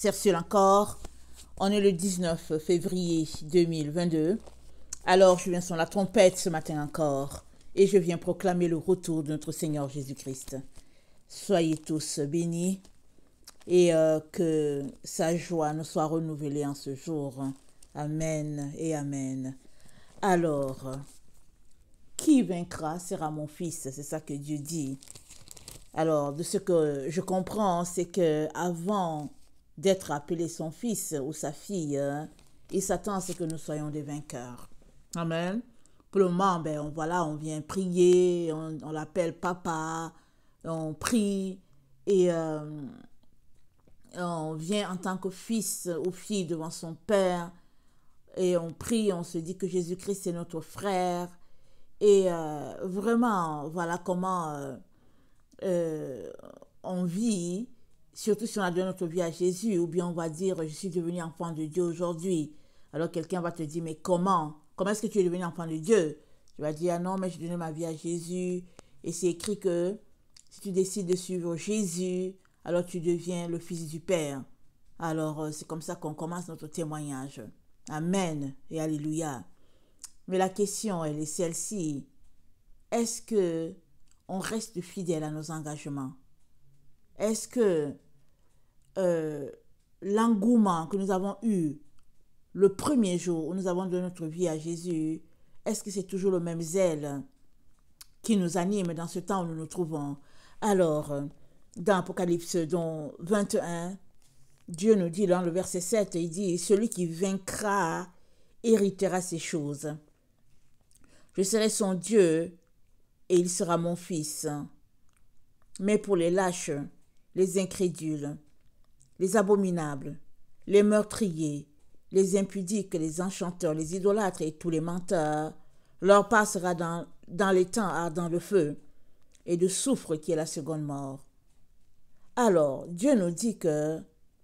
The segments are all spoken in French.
Cercile encore. On est le 19 février 2022. Alors, je viens sur la trompette ce matin encore et je viens proclamer le retour de notre Seigneur Jésus-Christ. Soyez tous bénis et que sa joie nous soit renouvelée en ce jour. Amen et amen. Alors, qui vaincra sera mon fils, c'est ça que Dieu dit. Alors, de ce que je comprends, c'est que avant d'être appelé son fils ou sa fille, il s'attend à ce que nous soyons des vainqueurs. Amen. Pour le moment, on vient prier, on l'appelle papa, on prie et on vient en tant que fils ou fille devant son père et on prie, on se dit que Jésus-Christ est notre frère et vraiment, voilà comment on vit, surtout si on a donné notre vie à Jésus, ou bien on va dire, je suis devenu enfant de Dieu aujourd'hui. Alors quelqu'un va te dire, mais comment est-ce que tu es devenu enfant de Dieu? Tu vas dire, ah non, mais j'ai donné ma vie à Jésus. Et c'est écrit que si tu décides de suivre Jésus, alors tu deviens le fils du Père. Alors c'est comme ça qu'on commence notre témoignage. Amen et alléluia. Mais la question, elle est celle-ci. Est-ce que on reste fidèle à nos engagements? Est-ce que l'engouement que nous avons eu le premier jour où nous avons donné notre vie à Jésus, est-ce que c'est toujours le même zèle qui nous anime dans ce temps où nous nous trouvons? Alors, dans Apocalypse 21, Dieu nous dit dans le verset 7, il dit « Celui qui vaincra héritera ces choses. Je serai son Dieu et il sera mon fils. Mais pour les lâches, les incrédules, les abominables, les meurtriers, les impudiques, les enchanteurs, les idolâtres et tous les menteurs, leur part sera dans les temps ardents de feu et de soufre qui est la seconde mort. » Alors, Dieu nous dit que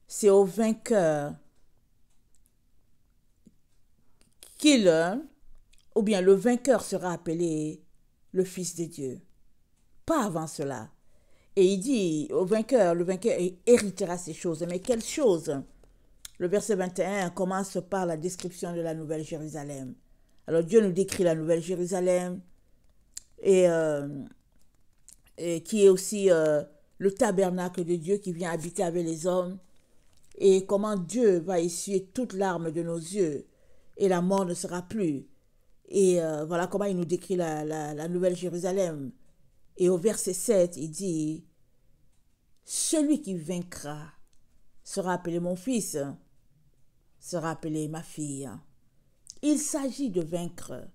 c'est au vainqueur ou bien le vainqueur sera appelé le Fils de Dieu. Pas avant cela. Et il dit, le vainqueur héritera ces choses. Mais quelles choses? Le verset 21 commence par la description de la Nouvelle Jérusalem. Alors Dieu nous décrit la Nouvelle Jérusalem et qui est aussi le tabernacle de Dieu qui vient habiter avec les hommes et comment Dieu va essuyer toute larme de nos yeux et la mort ne sera plus. Et voilà comment il nous décrit la Nouvelle Jérusalem. Et au verset 7, il dit « Celui qui vaincra sera appelé mon fils, sera appelé ma fille. » Il s'agit de vaincre.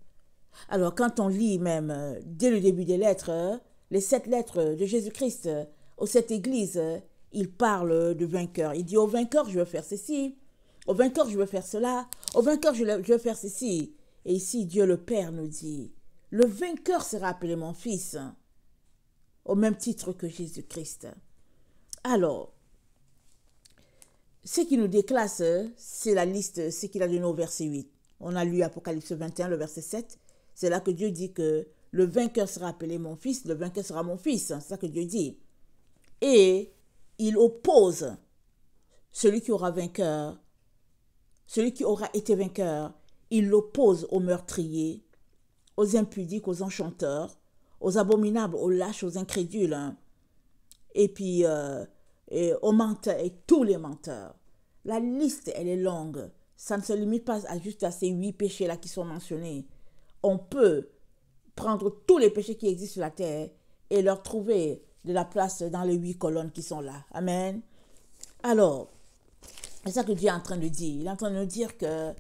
Alors quand on lit même dès le début des lettres, les 7 lettres de Jésus-Christ aux 7 églises, il parle de vainqueur. Il dit au vainqueur je veux faire ceci, au vainqueur je veux faire cela, au vainqueur je veux faire ceci. Et ici Dieu le Père nous dit, le vainqueur sera appelé mon fils, au même titre que Jésus-Christ. Alors, ce qui nous déclasse, c'est la liste, ce qu'il a donné au verset 8. On a lu Apocalypse 21, le verset 7. C'est là que Dieu dit que le vainqueur sera appelé mon fils, le vainqueur sera mon fils. C'est ça que Dieu dit. Et il oppose celui qui aura vainqueur, celui qui aura été vainqueur, il l'oppose aux meurtriers, aux impudiques, aux enchanteurs, aux abominables, aux lâches, aux incrédules, et puis et aux menteurs, et tous les menteurs. La liste, elle est longue. Ça ne se limite pas juste à ces 8 péchés-là qui sont mentionnés. On peut prendre tous les péchés qui existent sur la terre et leur trouver de la place dans les 8 colonnes qui sont là. Amen. Alors, c'est ça que Dieu est en train de dire. Il est en train de nous dire que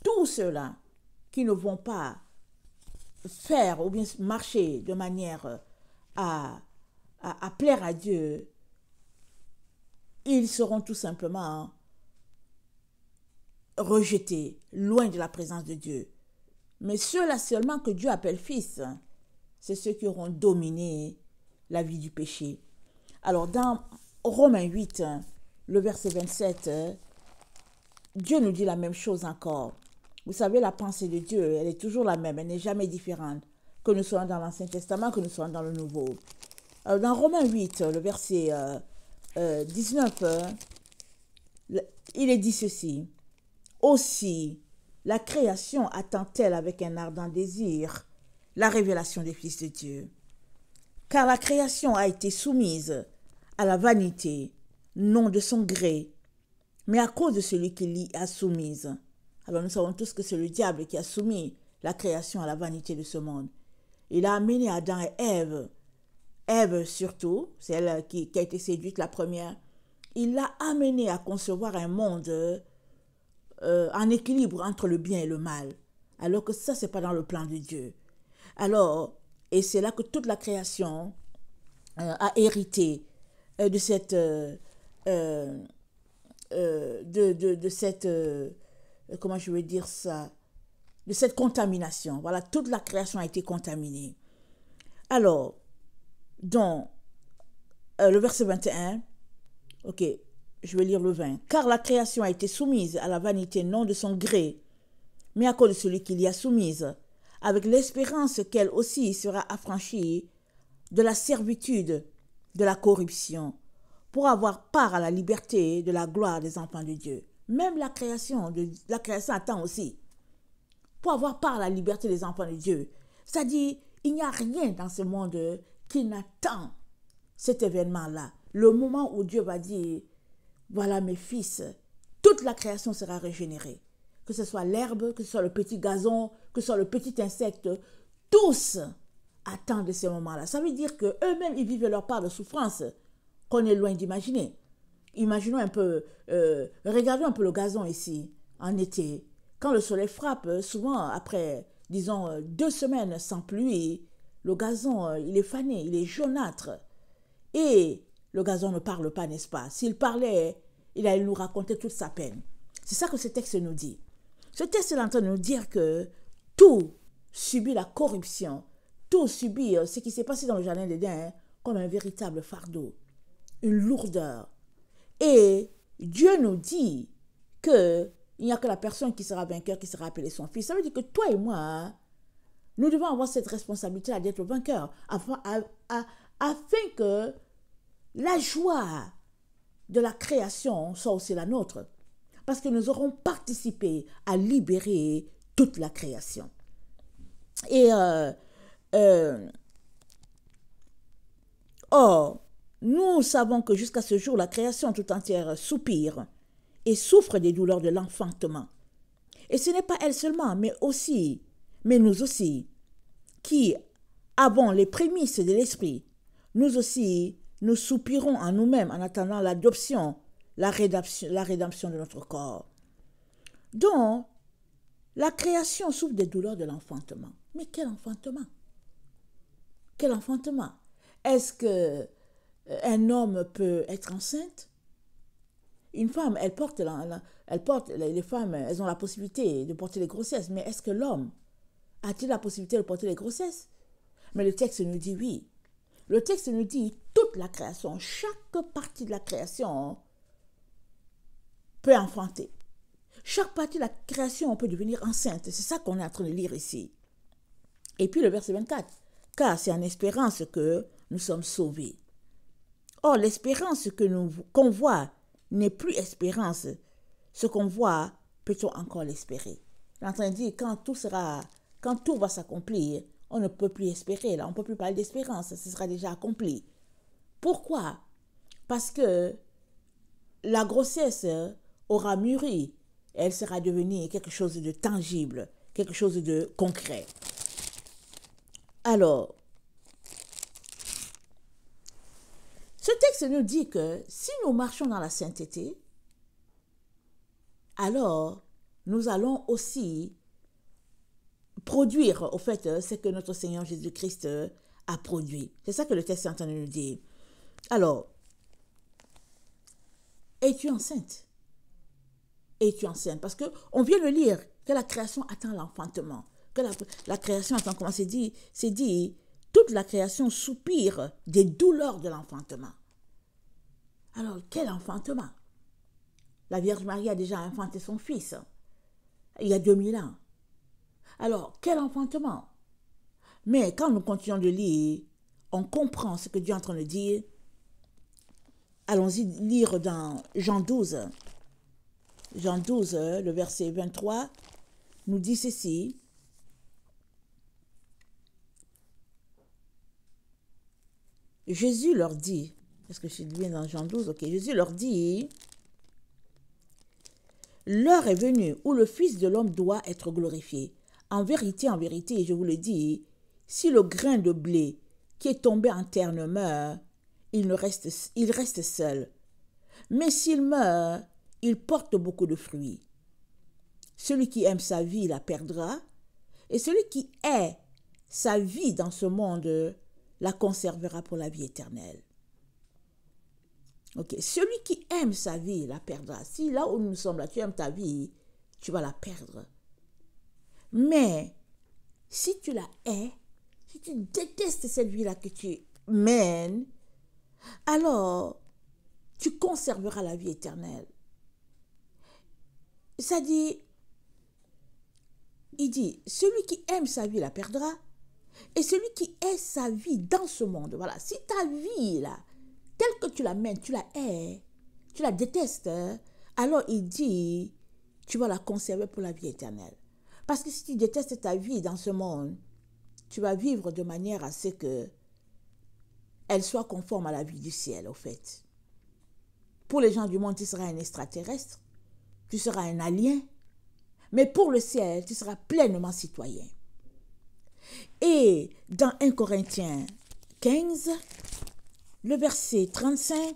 tous ceux-là qui ne vont pas faire ou bien marcher de manière à plaire à Dieu, ils seront tout simplement rejetés, loin de la présence de Dieu. Mais ceux-là seulement que Dieu appelle fils, c'est ceux qui auront dominé la vie du péché. Alors dans Romains 8, le verset 27, Dieu nous dit la même chose encore. Vous savez, la pensée de Dieu, elle est toujours la même, elle n'est jamais différente, que nous soyons dans l'Ancien Testament, que nous soyons dans le Nouveau. Alors, dans Romains 8, le verset 19, il est dit ceci. Aussi, la création attend-elle avec un ardent désir la révélation des fils de Dieu. Car la création a été soumise à la vanité, non de son gré, mais à cause de celui qui l'y a soumise. Alors nous savons tous que c'est le diable qui a soumis la création à la vanité de ce monde. Il a amené Adam et Ève surtout, c'est elle qui a été séduite la première, il l'a amené à concevoir un monde en équilibre entre le bien et le mal, alors que ça, c'est pas dans le plan de Dieu. Alors, et c'est là que toute la création a hérité de cette comment je vais dire ça, de cette contamination. Voilà, toute la création a été contaminée. Alors, dans le verset 21, ok, je vais lire le 20. Car la création a été soumise à la vanité non de son gré, mais à cause de celui qui l'y a soumise, avec l'espérance qu'elle aussi sera affranchie de la servitude, de la corruption, pour avoir part à la liberté de la gloire des enfants de Dieu. Même la création attend aussi. Pour avoir part à la liberté des enfants de Dieu. C'est-à-dire, il n'y a rien dans ce monde qui n'attend cet événement-là. Le moment où Dieu va dire, voilà mes fils, toute la création sera régénérée. Que ce soit l'herbe, que ce soit le petit gazon, que ce soit le petit insecte, tous attendent ce moment-là. Ça veut dire qu'eux-mêmes, ils vivent leur part de souffrance qu'on est loin d'imaginer. Imaginons un peu, regardons un peu le gazon ici, en été. Quand le soleil frappe, souvent après, disons, 2 semaines sans pluie, le gazon, il est fané, il est jaunâtre. Et le gazon ne parle pas, n'est-ce pas? S'il parlait, il allait nous raconter toute sa peine. C'est ça que ce texte nous dit. Ce texte est en train de nous dire que tout subit la corruption, tout subit ce qui s'est passé dans le jardin d'Éden comme un véritable fardeau, une lourdeur. Et Dieu nous dit qu'il n'y a que la personne qui sera vainqueur qui sera appelée son fils. Ça veut dire que toi et moi, nous devons avoir cette responsabilité d'être vainqueurs afin que la joie de la création soit aussi la nôtre. Parce que nous aurons participé à libérer toute la création. Et or, nous savons que jusqu'à ce jour, la création tout entière soupire et souffre des douleurs de l'enfantement. Et ce n'est pas elle seulement, mais nous aussi, qui avons les prémices de l'esprit, nous aussi, nous soupirons en nous-mêmes en attendant l'adoption, la rédemption de notre corps. Donc, la création souffre des douleurs de l'enfantement. Mais quel enfantement? Quel enfantement? Est-ce qu'un homme peut être enceinte? Une femme, les femmes, elles ont la possibilité de porter les grossesses, mais est-ce que l'homme a-t-il la possibilité de porter les grossesses? Mais le texte nous dit oui. Le texte nous dit toute la création, chaque partie de la création peut enfanter. Chaque partie de la création peut devenir enceinte. C'est ça qu'on est en train de lire ici. Et puis le verset 24. Car c'est en espérance que nous sommes sauvés. Or, l'espérance qu'on voit n'est plus espérance. Ce qu'on voit, peut-on encore l'espérer? Il est en train de dire, quand tout va s'accomplir, on ne peut plus espérer. Là, on ne peut plus parler d'espérance. Ce sera déjà accompli. Pourquoi? Parce que la grossesse aura mûri. Elle sera devenue quelque chose de tangible, quelque chose de concret. Alors, ce texte nous dit que si nous marchons dans la sainteté, alors nous allons aussi produire, au fait, ce que notre Seigneur Jésus-Christ a produit. C'est ça que le texte est en train de nous dire. Alors, es-tu enceinte? Es-tu enceinte? Parce qu'on vient de lire que la création attend l'enfantement. Que la création attend, comment c'est dit, toute la création soupire des douleurs de l'enfantement. Alors, quel enfantement? La Vierge Marie a déjà enfanté son fils il y a 2000 ans. Alors, quel enfantement? Mais quand nous continuons de lire, on comprend ce que Dieu est en train de dire. Allons-y lire dans Jean 12. Jean 12, le verset 23, nous dit ceci. Jésus leur dit, est-ce que je suis bien dans Jean 12? Ok, Jésus leur dit, l'heure est venue où le Fils de l'homme doit être glorifié. En vérité, je vous le dis, si le grain de blé qui est tombé en terre ne meurt, il reste seul. Mais s'il meurt, il porte beaucoup de fruits. Celui qui aime sa vie la perdra, et celui qui hait sa vie dans ce monde la conservera pour la vie éternelle. Ok, celui qui aime sa vie la perdra. Si là où nous sommes là, tu aimes ta vie, tu vas la perdre. Mais si tu la hais, si tu détestes cette vie-là que tu mènes, alors tu conserveras la vie éternelle. Ça dit, il dit, celui qui aime sa vie la perdra, et celui qui hait sa vie dans ce monde, voilà, si ta vie là, telle que tu la mènes, tu la hais, tu la détestes, alors il dit, tu vas la conserver pour la vie éternelle. Parce que si tu détestes ta vie dans ce monde, tu vas vivre de manière à ce que elle soit conforme à la vie du ciel, au fait. Pour les gens du monde, tu seras un extraterrestre, tu seras un alien, mais pour le ciel, tu seras pleinement citoyen. Et dans 1 Corinthiens 15, le verset 35,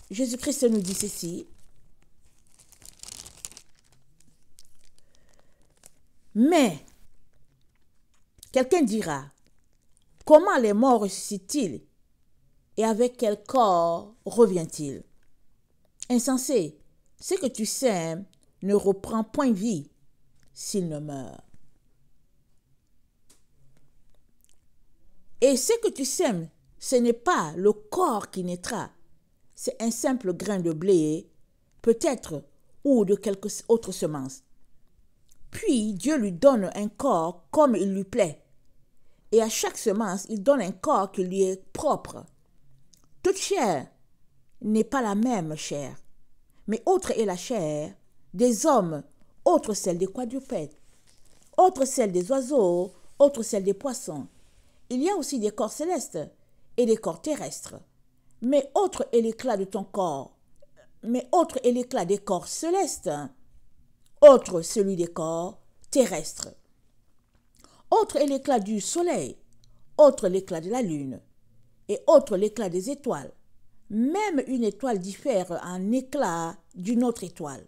Jésus-Christ nous dit ceci. Mais, quelqu'un dira, comment les morts ressuscitent-ils et avec quel corps revient-il? Insensé, ce que tu sèmes ne reprend point vie s'il ne meurt. Et ce que tu sèmes, ce n'est pas le corps qui naîtra, c'est un simple grain de blé, peut-être, ou de quelque autre semence. Puis Dieu lui donne un corps comme il lui plaît, et à chaque semence, il donne un corps qui lui est propre. Toute chair n'est pas la même chair, mais autre est la chair des hommes, autre celle des quadrupèdes, autre celle des oiseaux, autre celle des poissons. Il y a aussi des corps célestes et des corps terrestres, mais autre est l'éclat de ton corps, mais autre est l'éclat des corps célestes, autre celui des corps terrestres. Autre est l'éclat du soleil, autre l'éclat de la lune, et autre l'éclat des étoiles. Même une étoile diffère en éclat d'une autre étoile.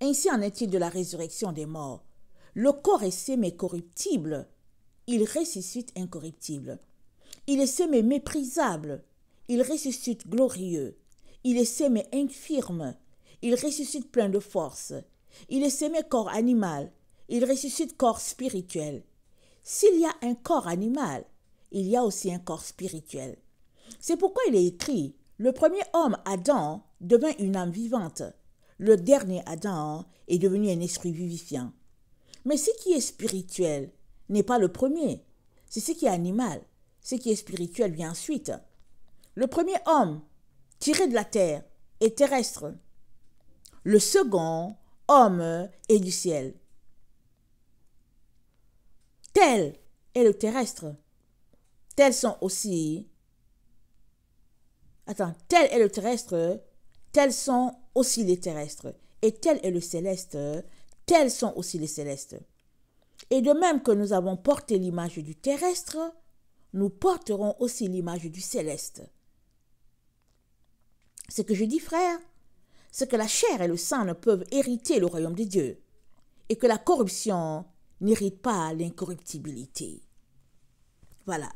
Ainsi en est-il de la résurrection des morts. Le corps est sémé corruptible, il ressuscite incorruptible. Il est sémé méprisable, il ressuscite glorieux. Il est sémé infirme, il ressuscite plein de force. Il est sémé corps animal, il ressuscite corps spirituel. S'il y a un corps animal, il y a aussi un corps spirituel. C'est pourquoi il est écrit, le premier homme, Adam, devint une âme vivante. Le dernier Adam est devenu un esprit vivifiant. Mais ce qui est spirituel n'est pas le premier, c'est ce qui est animal. Ce qui est spirituel vient ensuite. Le premier homme, tiré de la terre, est terrestre. Le second, homme, est du ciel. Tel est le terrestre. Tels sont aussi... tel est le terrestre, tels sont aussi les terrestres. Et tel est le céleste, tels sont aussi les célestes. Et de même que nous avons porté l'image du terrestre, nous porterons aussi l'image du céleste. Ce que je dis, frère, c'est que la chair et le sang ne peuvent hériter le royaume de Dieu, et que la corruption n'hérite pas l'incorruptibilité. Voilà.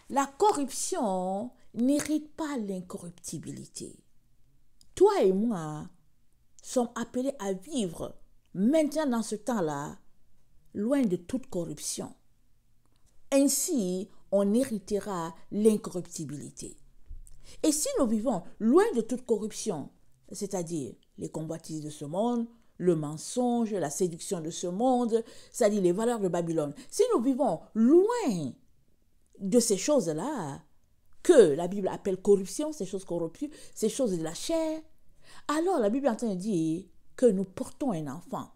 La corruption n'hérite pas l'incorruptibilité. Toi et moi sommes appelés à vivre maintenant dans ce temps-là, loin de toute corruption. Ainsi, on héritera l'incorruptibilité. Et si nous vivons loin de toute corruption, c'est-à-dire les convoitises de ce monde, le mensonge, la séduction de ce monde, c'est-à-dire les valeurs de Babylone, si nous vivons loin de ces choses-là, que la Bible appelle corruption, ces choses corrompues, ces choses de la chair, Alors la Bible est en train de dire que nous portons un enfant.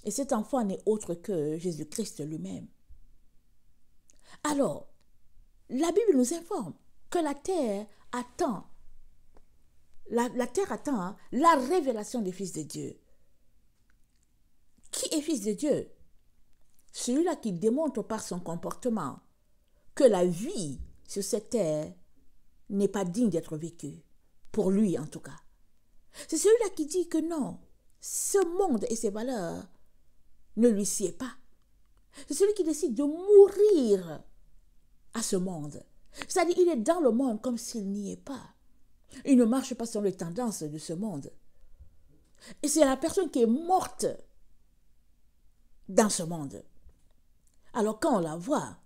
Et cet enfant n'est autre que Jésus-Christ lui-même. Alors, la Bible nous informe que la terre attend, la terre attend la révélation des fils de Dieu. Qui est fils de Dieu? Celui-là qui démontre par son comportement que la vie sur cette terre n'est pas digne d'être vécue, pour lui en tout cas. C'est celui-là qui dit que non, ce monde et ses valeurs ne lui sied pas. C'est celui qui décide de mourir à ce monde. C'est-à-dire, il est dans le monde comme s'il n'y est pas. Il ne marche pas selon les tendances de ce monde. Et c'est la personne qui est morte dans ce monde. Alors quand on la voit,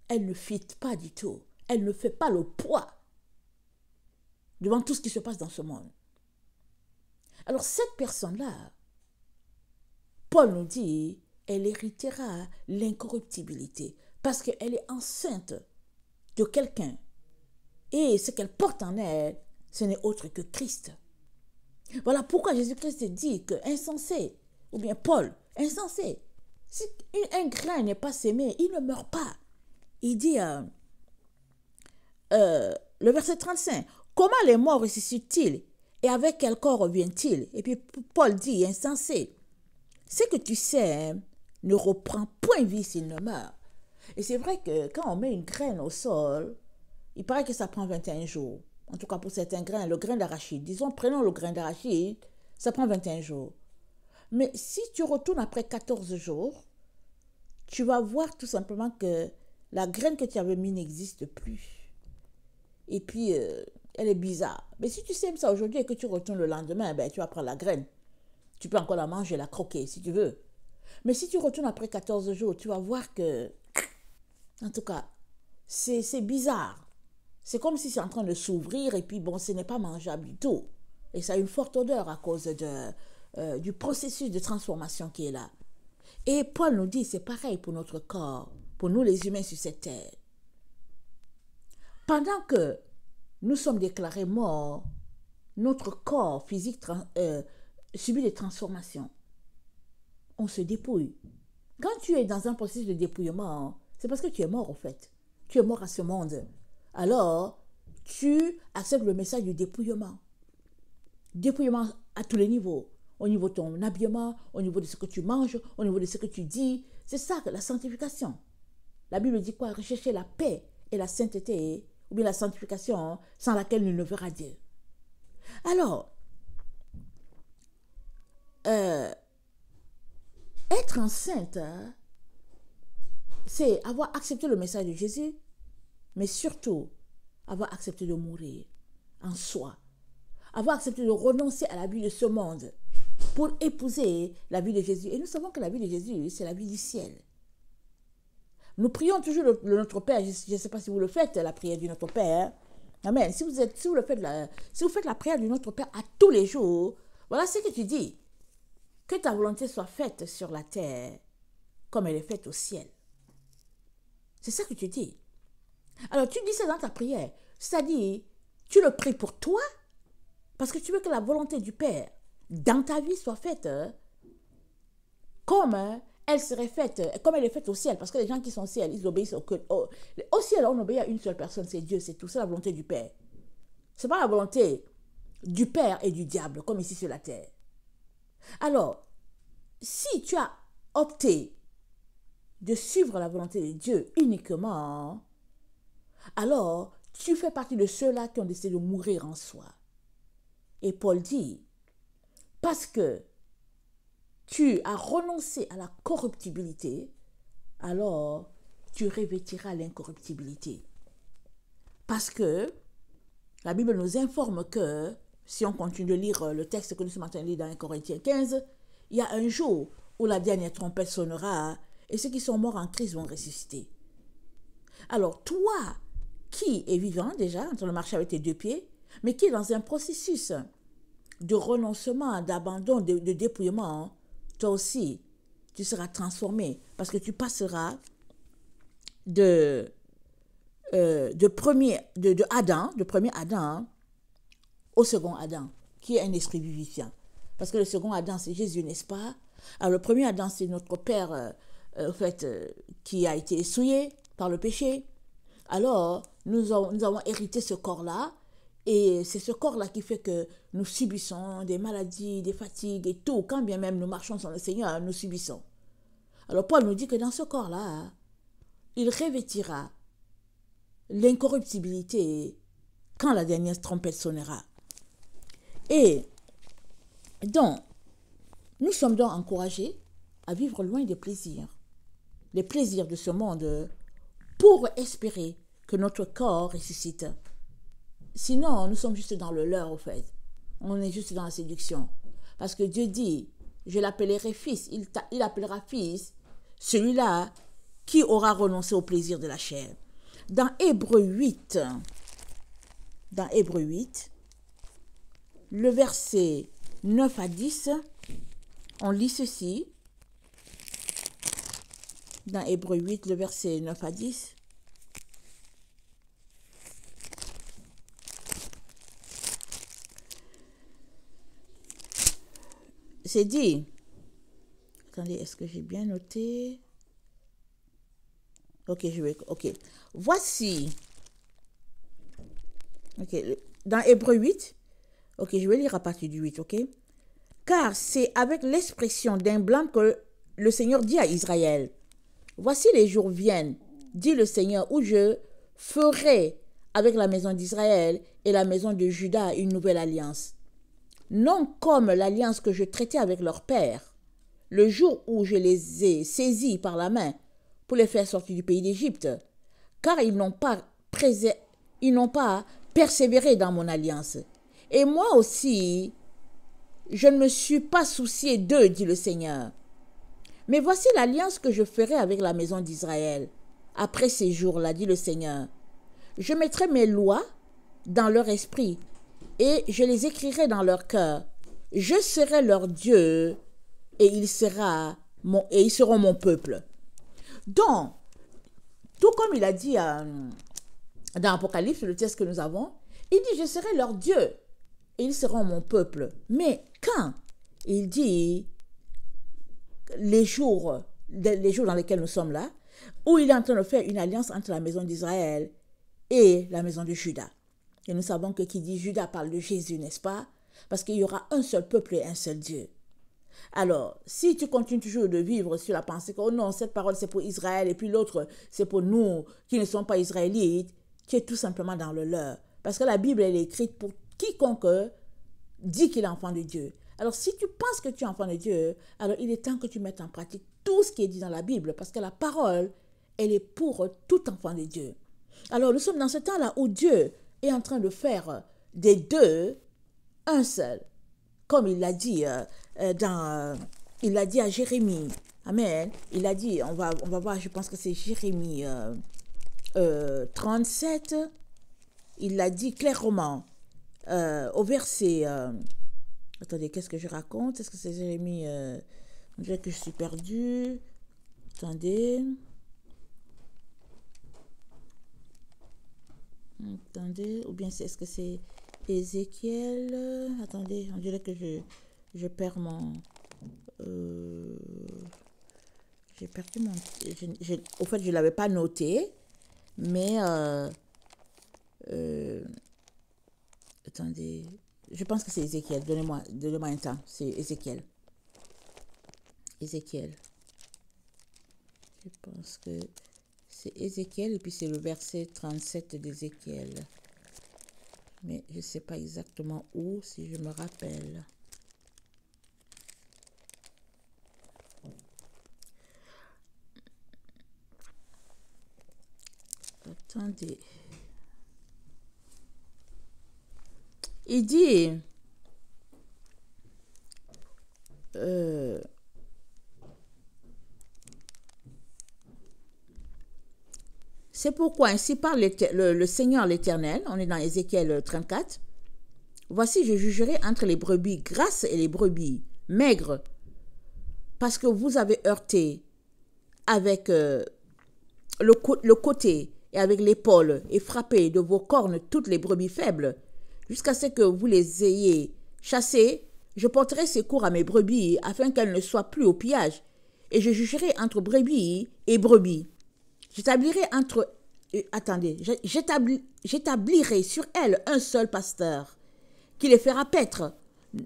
elle ne fit pas du tout. Elle ne fait pas le poids devant tout ce qui se passe dans ce monde. Alors cette personne-là, Paul nous dit, elle héritera l'incorruptibilité parce qu'elle est enceinte de quelqu'un. Et ce qu'elle porte en elle, ce n'est autre que Christ. Voilà pourquoi Jésus-Christ dit que insensé, ou bien Paul, insensé, si un grain n'est pas sémé, il ne meurt pas. Il dit, le verset 35, comment les morts ressuscitent-ils et avec quel corps reviennent-ils? Et puis Paul dit, insensé, ce que tu sais ne reprend point vie s'il ne meurt. Et c'est vrai que quand on met une graine au sol, il paraît que ça prend 21 jours. En tout cas pour certains grains, le grain d'arachide. Disons, prenons le grain d'arachide, ça prend 21 jours. Mais si tu retournes après 14 jours, tu vas voir tout simplement que la graine que tu avais mise n'existe plus. Et puis, elle est bizarre. Mais si tu sèmes ça aujourd'hui et que tu retournes le lendemain, ben, tu vas prendre la graine. Tu peux encore la manger, la croquer si tu veux. Mais si tu retournes après 14 jours, tu vas voir que, en tout cas, c'est bizarre. C'est comme si c'est en train de s'ouvrir et puis bon, ce n'est pas mangeable du tout. Et ça a une forte odeur à cause du processus de transformation qui est là. Et Paul nous dit, c'est pareil pour notre corps, pour nous les humains sur cette terre. Pendant que nous sommes déclarés morts, notre corps physique subit des transformations. On se dépouille. Quand tu es dans un processus de dépouillement, c'est parce que tu es mort au fait. Tu es mort à ce monde. Alors, tu acceptes le message du dépouillement. Dépouillement à tous les niveaux. Au niveau de ton habillement, au niveau de ce que tu manges, au niveau de ce que tu dis. C'est ça, la sanctification. La Bible dit quoi? Rechercher la paix et la sainteté, ou bien la sanctification, sans laquelle nul ne verra Dieu. Alors, être enceinte, c'est avoir accepté le message de Jésus, mais surtout avoir accepté de mourir en soi, avoir accepté de renoncer à la vie de ce monde pour épouser la vie de Jésus. Et nous savons que la vie de Jésus, c'est la vie du ciel. Nous prions toujours le Notre Père. Je ne sais pas si vous le faites, la prière du Notre Père. Amen. Si vous faites la prière du Notre Père à tous les jours, voilà ce que tu dis. Que ta volonté soit faite sur la terre comme elle est faite au ciel. C'est ça que tu dis. Alors tu dis ça dans ta prière. C'est-à-dire, tu le pries pour toi parce que tu veux que la volonté du Père dans ta vie soit faite comme elle serait faite, comme elle est faite au ciel. Parce que les gens qui sont au ciel, ils obéissent au ciel, on obéit à une seule personne, c'est Dieu, c'est tout. C'est la volonté du Père. Ce n'est pas la volonté du Père et du diable, comme ici sur la terre. Alors, si tu as opté de suivre la volonté de Dieu uniquement, alors tu fais partie de ceux-là qui ont décidé de mourir en soi. Et Paul dit, parce que tu as renoncé à la corruptibilité, alors tu revêtiras l'incorruptibilité. Parce que la Bible nous informe que, si on continue de lire le texte que nous sommes en train de lire dans 1 Corinthiens 15, il y a un jour où la dernière trompette sonnera et ceux qui sont morts en Christ vont ressusciter. Alors toi, qui est vivant déjà, en train de marcher avec tes deux pieds, mais qui est dans un processus de renoncement, d'abandon, de dépouillement, toi aussi, tu seras transformé parce que tu passeras de premier Adam au second Adam. qui est un esprit vivifiant. Parce que le second Adam, c'est Jésus, n'est-ce pas? Alors, le premier Adam, c'est notre Père, qui a été essuyé par le péché. Alors, nous avons hérité ce corps-là. Et c'est ce corps-là qui fait que nous subissons des maladies, des fatigues et tout. Quand bien même nous marchons sans le Seigneur, nous subissons. Alors, Paul nous dit que dans ce corps-là, il revêtira l'incorruptibilité quand la dernière trompette sonnera. Et donc, nous sommes donc encouragés à vivre loin des plaisirs de ce monde, pour espérer que notre corps ressuscite. Sinon, nous sommes juste dans le leurre, au fait. On est juste dans la séduction. Parce que Dieu dit, je l'appellerai fils, il appellera fils, celui-là qui aura renoncé au plaisir de la chair. Dans Hébreux 8, le verset 9 à 10, on lit ceci. Dans Hébreux 8, le verset 9 à 10. C'est dit. Attendez, est-ce que j'ai bien noté? Ok. Voici. Ok. Dans Hébreux 8. Ok, je vais lire à partir du 8, ok? Car c'est avec l'expression d'un blâme que le Seigneur dit à Israël. Voici les jours viennent, dit le Seigneur, où je ferai avec la maison d'Israël et la maison de Juda une nouvelle alliance. Non comme l'alliance que je traitais avec leur père, le jour où je les ai saisis par la main pour les faire sortir du pays d'Égypte, car ils n'ont pas persévéré dans mon alliance. Et moi aussi, je ne me suis pas soucié d'eux, dit le Seigneur. Mais voici l'alliance que je ferai avec la maison d'Israël. Après ces jours-là, dit le Seigneur, je mettrai mes lois dans leur esprit et je les écrirai dans leur cœur. Je serai leur Dieu et ils seront mon peuple. Donc, tout comme il a dit dans Apocalypse, le texte que nous avons, il dit, je serai leur Dieu et ils seront mon peuple. Mais quand il dit les jours dans lesquels nous sommes là, où il est en train de faire une alliance entre la maison d'Israël et la maison de Juda. Et nous savons que qui dit Juda parle de Jésus, n'est-ce pas? Parce qu'il y aura un seul peuple et un seul Dieu. Alors, si tu continues toujours de vivre sur la pensée que, oh non, cette parole c'est pour Israël et puis l'autre c'est pour nous qui ne sommes pas israélites, tu es tout simplement dans le leurre. Parce que la Bible, elle est écrite pour quiconque dit qu'il est enfant de Dieu. Alors, si tu penses que tu es enfant de Dieu, alors il est temps que tu mettes en pratique tout ce qui est dit dans la Bible, parce que la parole, elle est pour tout enfant de Dieu. Alors, nous sommes dans ce temps-là où Dieu est en train de faire des deux un seul, comme il l'a dit il l'a dit à Jérémie. Amen. Il a dit, on va voir, je pense que c'est Jérémie 37. Il l'a dit clairement au verset... attendez, qu'est-ce que je raconte? Est-ce que c'est Jérémie on dirait que je suis perdue. Attendez, ou bien est-ce que c'est Ézéchiel? Attendez, on dirait que je perds mon... j'ai perdu mon... au fait, je ne l'avais pas noté, mais... attendez, je pense que c'est Ézéchiel. Donnez-moi un temps. C'est Ézéchiel. Je pense que c'est Ézéchiel et puis c'est le verset 37 d'Ézéchiel. Mais je ne sais pas exactement où, si je me rappelle. Attendez. Il dit... c'est pourquoi ainsi parle le Seigneur l'Éternel, on est dans Ézéchiel 34. Voici, je jugerai entre les brebis grasses et les brebis maigres, parce que vous avez heurté avec le côté et avec l'épaule et frappé de vos cornes toutes les brebis faibles, jusqu'à ce que vous les ayez chassées, je porterai secours à mes brebis afin qu'elles ne soient plus au pillage, et je jugerai entre brebis et brebis. J'établirai sur elles un seul pasteur, qui les fera paître.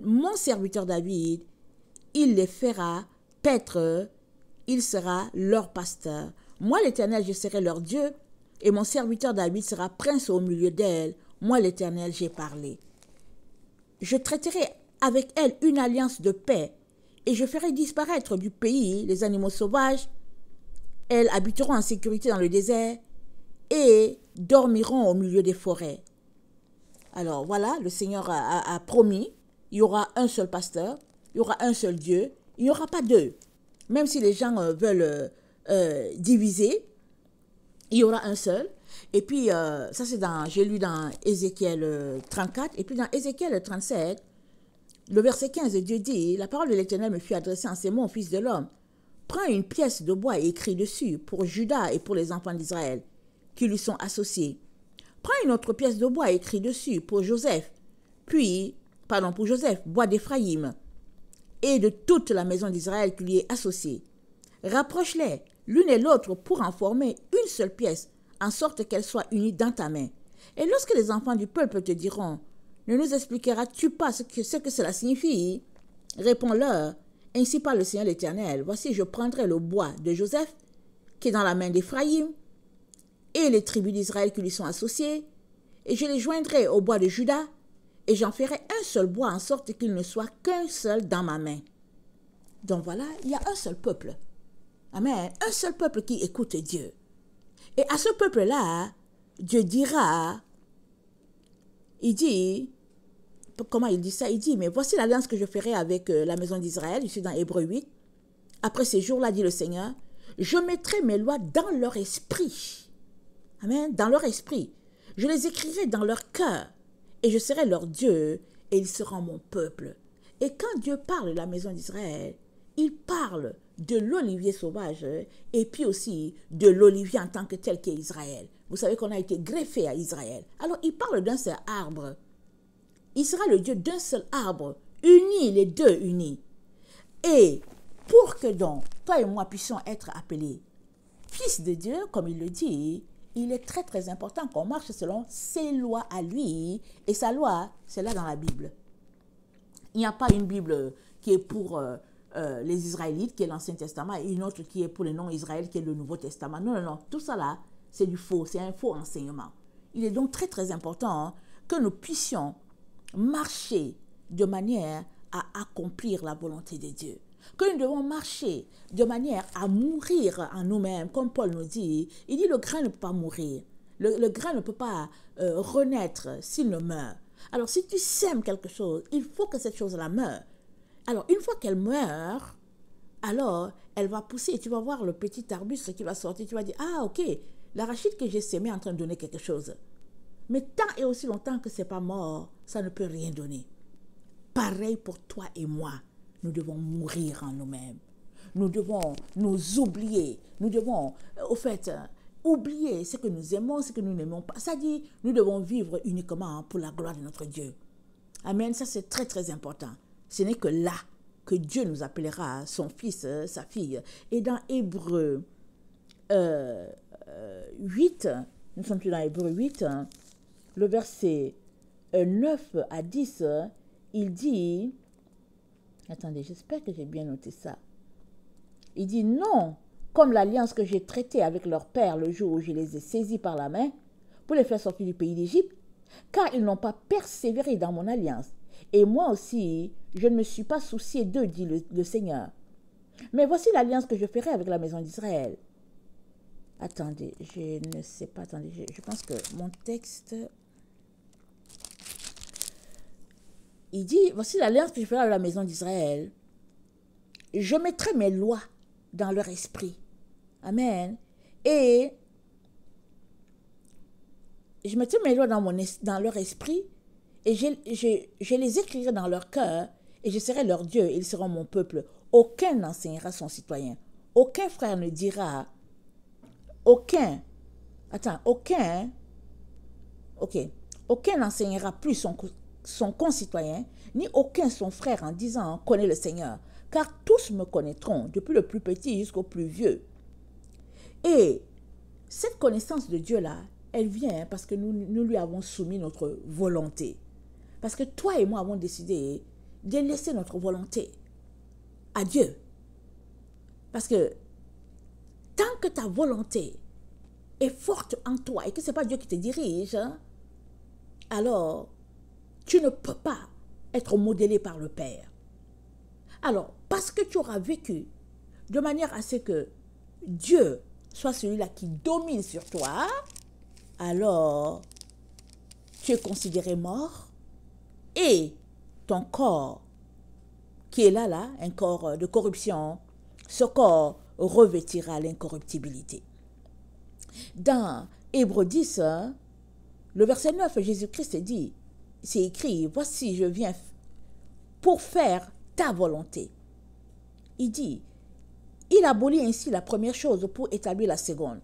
Mon serviteur David, il les fera paître, il sera leur pasteur. Moi, l'Éternel, je serai leur Dieu, et mon serviteur David sera prince au milieu d'elles. Moi, l'Éternel, j'ai parlé. Je traiterai avec elles une alliance de paix, et je ferai disparaître du pays les animaux sauvages. Elles habiteront en sécurité dans le désert et dormiront au milieu des forêts. Alors voilà, le Seigneur a promis, il y aura un seul pasteur, il y aura un seul Dieu, il n'y aura pas deux. Même si les gens veulent diviser, il y aura un seul. Et puis, ça c'est j'ai lu dans Ézéchiel 34, et puis dans Ézéchiel 37, le verset 15, Dieu dit, la parole de l'Éternel me fut adressée en ces mots, fils de l'homme. Prends une pièce de bois et écris dessus pour Juda et pour les enfants d'Israël qui lui sont associés. Prends une autre pièce de bois et écris dessus pour Joseph, bois d'Éphraïm, et de toute la maison d'Israël qui lui est associée. Rapproche-les l'une et l'autre pour en former une seule pièce, en sorte qu'elle soit unie dans ta main. Et lorsque les enfants du peuple te diront, ne nous expliqueras-tu pas ce que cela signifie? Réponds-leur, ainsi parle le Seigneur l'Éternel, voici je prendrai le bois de Joseph, qui est dans la main d'Éphraïm, et les tribus d'Israël qui lui sont associées, et je les joindrai au bois de Juda, et j'en ferai un seul bois, en sorte qu'il ne soit qu'un seul dans ma main. Donc voilà, il y a un seul peuple. Amen. Un seul peuple qui écoute Dieu. Et à ce peuple-là, Dieu dira, il dit, comment il dit ça? Il dit, mais voici l'alliance que je ferai avec la maison d'Israël, ici dans Hébreux 8. Après ces jours-là, dit le Seigneur, je mettrai mes lois dans leur esprit. Amen, dans leur esprit. Je les écrirai dans leur cœur, et je serai leur Dieu, et ils seront mon peuple. Et quand Dieu parle de la maison d'Israël, il parle de l'olivier sauvage, et puis aussi de l'olivier en tant que tel qu'est Israël. Vous savez qu'on a été greffé à Israël. Alors il parle d'un seul arbre. Il sera le Dieu d'un seul arbre, unis les deux unis. Et pour que donc, toi et moi puissions être appelés fils de Dieu, comme il le dit, il est très très important qu'on marche selon ses lois à lui. Et sa loi, c'est là dans la Bible. Il n'y a pas une Bible qui est pour les Israélites, qui est l'Ancien Testament, et une autre qui est pour les non-Israélites, qui est le Nouveau Testament. Non, non, non. Tout ça là, c'est du faux, c'est un faux enseignement. Il est donc très très important que nous puissions marcher de manière à accomplir la volonté de Dieu. Que nous devons marcher de manière à mourir en nous-mêmes, comme Paul nous dit. Il dit le grain ne peut pas mourir. Le grain ne peut pas renaître s'il ne meurt. Alors si tu sèmes quelque chose, il faut que cette chose-là meure. Alors une fois qu'elle meurt, alors elle va pousser et tu vas voir le petit arbuste qui va sortir. Tu vas dire, ah ok, l'arachide que j'ai sémé est en train de donner quelque chose. Mais tant et aussi longtemps que ce n'est pas mort, ça ne peut rien donner. Pareil pour toi et moi. Nous devons mourir en nous-mêmes. Nous devons nous oublier. Nous devons, oublier ce que nous aimons, ce que nous n'aimons pas. Ça dit, nous devons vivre uniquement pour la gloire de notre Dieu. Amen. Ça, c'est très, très important. Ce n'est que là que Dieu nous appellera son fils, sa fille. Et dans Hébreux 8, nous sommes plus dans Hébreux 8, le verset 9 à 10, il dit, attendez, j'espère que j'ai bien noté ça. Il dit, non, comme l'alliance que j'ai traitée avec leur père le jour où je les ai saisis par la main pour les faire sortir du pays d'Égypte, car ils n'ont pas persévéré dans mon alliance. Et moi aussi, je ne me suis pas soucié d'eux, dit le Seigneur. Mais voici l'alliance que je ferai avec la maison d'Israël. Attendez, je ne sais pas, attendez, je pense que mon texte... Il dit, voici l'alliance que je ferai avec la maison d'Israël. Je mettrai mes lois dans leur esprit. Amen. Et je mettrai mes lois dans leur esprit et je les écrirai dans leur cœur et je serai leur Dieu et ils seront mon peuple. Aucun n'enseignera son citoyen. Aucun frère ne dira, aucun n'enseignera plus son concitoyen, ni aucun son frère en disant « Connais le Seigneur », car tous me connaîtront, depuis le plus petit jusqu'au plus vieux. Et cette connaissance de Dieu-là, elle vient parce que nous lui avons soumis notre volonté. Parce que toi et moi avons décidé de laisser notre volonté à Dieu. Parce que tant que ta volonté est forte en toi et que ce n'est pas Dieu qui te dirige, hein, alors tu ne peux pas être modélé par le Père. Alors, parce que tu auras vécu de manière à ce que Dieu soit celui-là qui domine sur toi, alors tu es considéré mort et ton corps qui est là, un corps de corruption, ce corps revêtira l'incorruptibilité. Dans Hébreux 10, le verset 9, Jésus-Christ dit, c'est écrit, « Voici, je viens pour faire ta volonté. » Il dit, il abolit ainsi la première chose pour établir la seconde.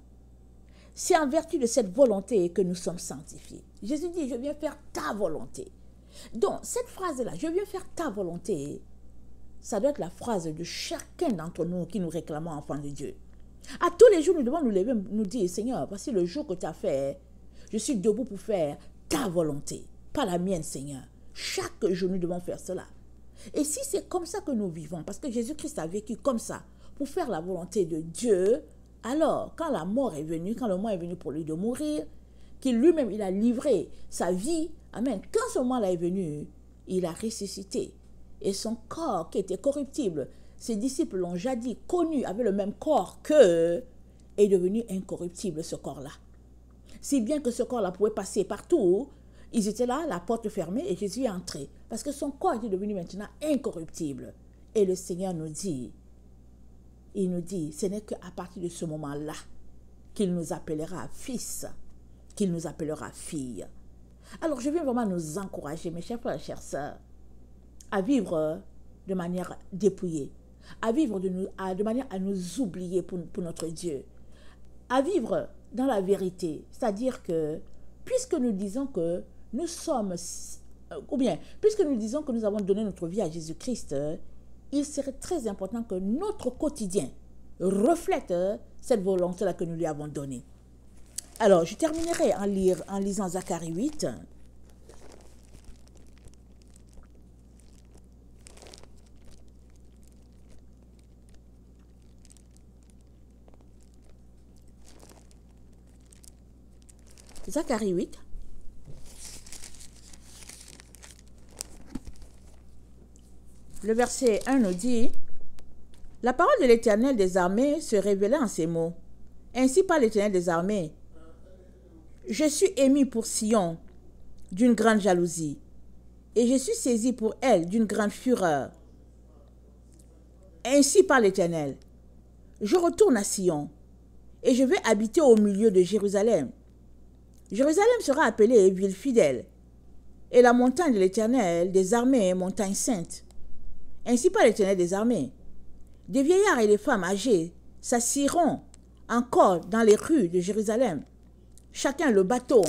C'est en vertu de cette volonté que nous sommes sanctifiés. Jésus dit, je viens faire ta volonté. Donc, cette phrase-là, je viens faire ta volonté, ça doit être la phrase de chacun d'entre nous qui nous réclamons enfants de Dieu. À tous les jours, nous devons nous lever, nous dire, Seigneur, voici le jour que tu as fait, je suis debout pour faire ta volonté, pas la mienne, Seigneur. Chaque jour, nous devons faire cela. Et si c'est comme ça que nous vivons, parce que Jésus-Christ a vécu comme ça, pour faire la volonté de Dieu, alors, quand la mort est venue, quand le moment est venu pour lui de mourir, qu'il lui-même, il a livré sa vie, amen, quand ce moment-là est venu, il a ressuscité. Et son corps, qui était corruptible, ses disciples l'ont jadis connu, avait le même corps qu'eux, est devenu incorruptible, ce corps-là. Si bien que ce corps-là pouvait passer partout, ils étaient là, la porte fermée, et Jésus est entré. Parce que son corps était devenu maintenant incorruptible. Et le Seigneur nous dit, il nous dit, ce n'est qu'à partir de ce moment-là qu'il nous appellera fils, qu'il nous appellera fille. Alors, je viens vraiment nous encourager, mes chers frères et chères sœurs, à vivre de manière dépouillée, à vivre de manière à nous oublier pour notre Dieu, à vivre dans la vérité, c'est-à-dire que puisque nous disons que nous sommes, ou bien puisque nous disons que nous avons donné notre vie à Jésus-Christ, il serait très important que notre quotidien reflète cette volonté-là que nous lui avons donnée. Alors, je terminerai en lisant Zacharie 8. Zacharie 8. Le verset 1 nous dit, « La parole de l'Éternel des armées se révéla en ces mots. Ainsi parle l'Éternel des armées. Je suis ému pour Sion d'une grande jalousie, et je suis saisi pour elle d'une grande fureur. Ainsi parle l'Éternel. Je retourne à Sion, et je vais habiter au milieu de Jérusalem. Jérusalem sera appelée ville fidèle, et la montagne de l'Éternel des armées, montagne sainte. Ainsi parle l'Éternel des armées. Des vieillards et des femmes âgées s'assiront encore dans les rues de Jérusalem, chacun le bâton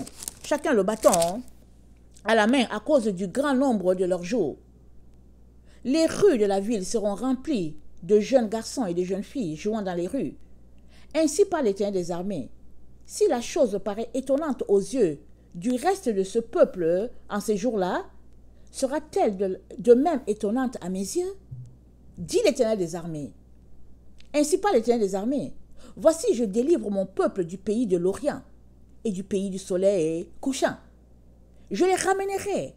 à la main à cause du grand nombre de leurs jours. Les rues de la ville seront remplies de jeunes garçons et de jeunes filles jouant dans les rues. Ainsi parle l'Éternel des armées. Si la chose paraît étonnante aux yeux du reste de ce peuple en ces jours-là, sera-t-elle de même étonnante à mes yeux? Dit l'Éternel des armées. Ainsi parle l'Éternel des armées. Voici, je délivre mon peuple du pays de l'Orient et du pays du soleil couchant. Je les ramènerai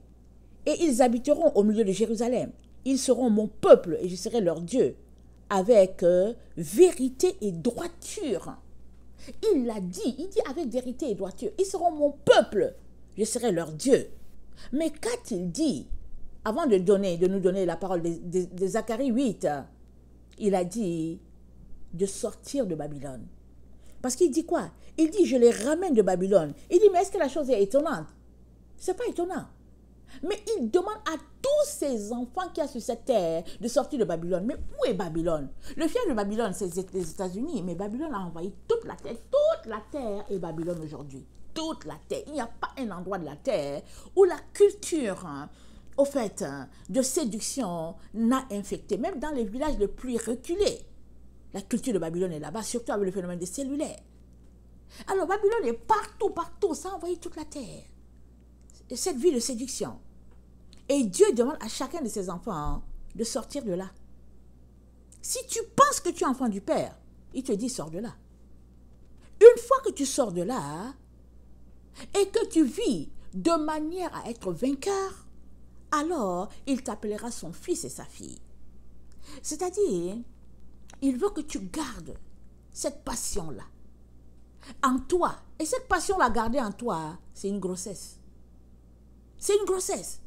et ils habiteront au milieu de Jérusalem. Ils seront mon peuple et je serai leur Dieu avec vérité et droiture. Il l'a dit, il dit avec vérité et droiture. Ils seront mon peuple, je serai leur Dieu. Mais qu'a-t-il dit avant de nous donner la parole de Zacharie 8, il a dit de sortir de Babylone. Parce qu'il dit quoi? Il dit, je les ramène de Babylone. Il dit, mais est-ce que la chose est étonnante? Ce n'est pas étonnant. Mais il demande à tous ces enfants qui y a sur cette terre de sortir de Babylone. Mais où est Babylone? Le fief de Babylone, c'est les États-Unis. Mais Babylone a envahi toute la terre. Toute la terre est Babylone aujourd'hui. Toute la terre. Il n'y a pas un endroit de la terre où la culture au fait, de séduction n'a infecté, même dans les villages les plus reculés. La culture de Babylone est là-bas, surtout avec le phénomène des cellulaires. Alors, Babylone est partout, partout, ça a envahi toute la terre. Cette vie de séduction. Et Dieu demande à chacun de ses enfants de sortir de là. Si tu penses que tu es enfant du Père, il te dit sors de là. Une fois que tu sors de là et que tu vis de manière à être vainqueur, alors il t'appellera son fils et sa fille. C'est-à-dire, il veut que tu gardes cette passion-là en toi. Et cette passion-là gardée en toi, c'est une grossesse. C'est une grossesse.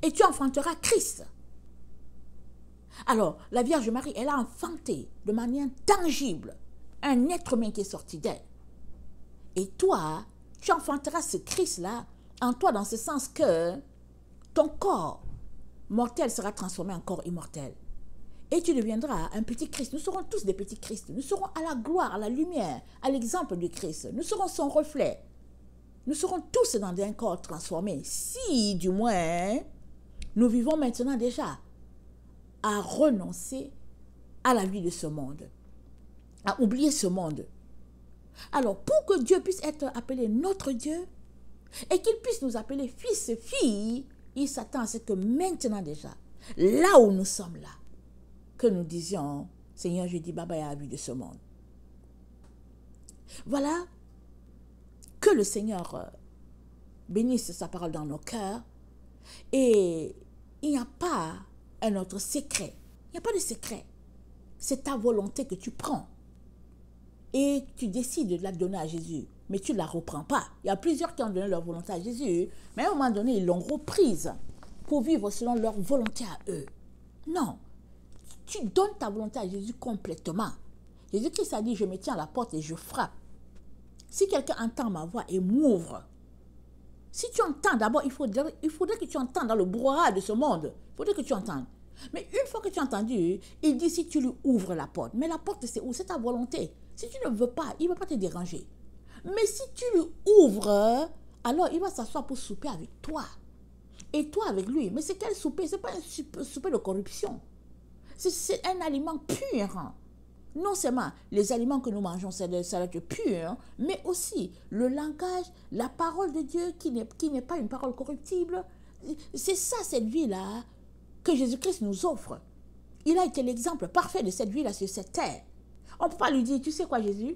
Et tu enfanteras Christ. Alors, la Vierge Marie, elle a enfanté de manière tangible un être humain qui est sorti d'elle. Et toi, tu enfanteras ce Christ-là en toi dans ce sens que ton corps mortel sera transformé en corps immortel. Et tu deviendras un petit Christ. Nous serons tous des petits Christ. Nous serons à la gloire, à la lumière, à l'exemple du Christ. Nous serons son reflet. Nous serons tous dans un corps transformé. Si, du moins, nous vivons maintenant déjà à renoncer à la vie de ce monde, à oublier ce monde. Alors, pour que Dieu puisse être appelé notre Dieu et qu'il puisse nous appeler fils et filles, il s'attend à ce que maintenant déjà, là où nous sommes là, que nous disions, Seigneur, je dis bye bye à la vie de ce monde. Voilà, que le Seigneur bénisse sa parole dans nos cœurs. Et il n'y a pas un autre secret. Il n'y a pas de secret. C'est ta volonté que tu prends. Et tu décides de la donner à Jésus. Mais tu ne la reprends pas. Il y a plusieurs qui ont donné leur volonté à Jésus. Mais à un moment donné, ils l'ont reprise pour vivre selon leur volonté à eux. Non. Tu donnes ta volonté à Jésus complètement. Jésus-Christ a dit, je me tiens à la porte et je frappe. Si quelqu'un entend ma voix et m'ouvre, si tu entends, d'abord, il faudrait que tu entendes dans le brouhaha de ce monde. Il faudrait que tu entendes. Mais une fois que tu as entendu, il dit si tu lui ouvres la porte. Mais la porte, c'est où? C'est ta volonté. Si tu ne veux pas, il ne va pas te déranger. Mais si tu lui ouvres, alors il va s'asseoir pour souper avec toi. Et toi avec lui. Mais c'est quel souper? Ce n'est pas un souper de corruption. C'est un aliment pur. Non seulement les aliments que nous mangeons, c'est des salades pures, mais aussi le langage, la parole de Dieu qui n'est pas une parole corruptible. C'est ça, cette vie-là, que Jésus-Christ nous offre. Il a été l'exemple parfait de cette vie-là sur cette terre. On ne peut pas lui dire, tu sais quoi Jésus?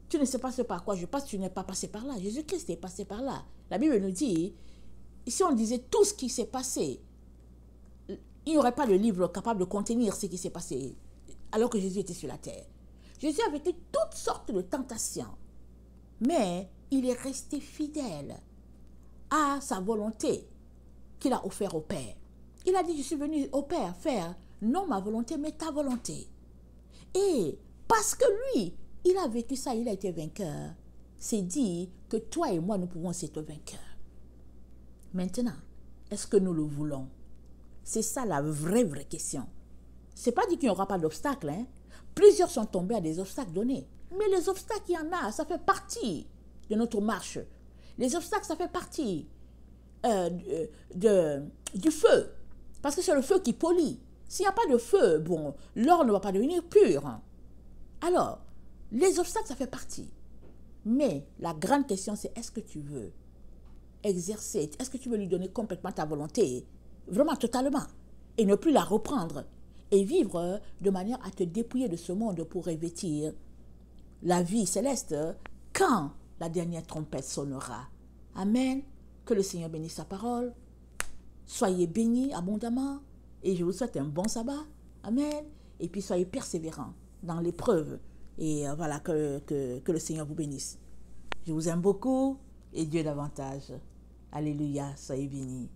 Tu ne sais pas ce par quoi je passe, tu n'es pas passé par là. Jésus-Christ est passé par là. La Bible nous dit, si on disait tout ce qui s'est passé, il n'y aurait pas de livre capable de contenir ce qui s'est passé alors que Jésus était sur la terre. Jésus a vécu toutes sortes de tentations, mais il est resté fidèle à sa volonté qu'il a offerte au Père. Il a dit, je suis venu au Père faire non ma volonté, mais ta volonté. Et parce que lui, il a vécu ça, il a été vainqueur, c'est dit que toi et moi, nous pouvons être vainqueurs. Maintenant, est-ce que nous le voulons? C'est ça la vraie question. Ce n'est pas dit qu'il n'y aura pas d'obstacles. Hein? Plusieurs sont tombés à des obstacles donnés. Mais les obstacles, il y en a, ça fait partie de notre marche. Les obstacles, ça fait partie du feu. Parce que c'est le feu qui polit. S'il n'y a pas de feu, bon, l'or ne va pas devenir pur. Alors, les obstacles, ça fait partie. Mais la grande question, c'est est-ce que tu veux exercer, est-ce que tu veux lui donner complètement ta volonté, vraiment totalement, et ne plus la reprendre, et vivre de manière à te dépouiller de ce monde pour revêtir la vie céleste quand la dernière trompette sonnera. Amen. Que le Seigneur bénisse sa parole. Soyez bénis abondamment et je vous souhaite un bon sabbat. Amen. Et puis soyez persévérants dans l'épreuve. Et voilà, que le Seigneur vous bénisse. Je vous aime beaucoup et Dieu davantage. Alléluia, soyez bénis.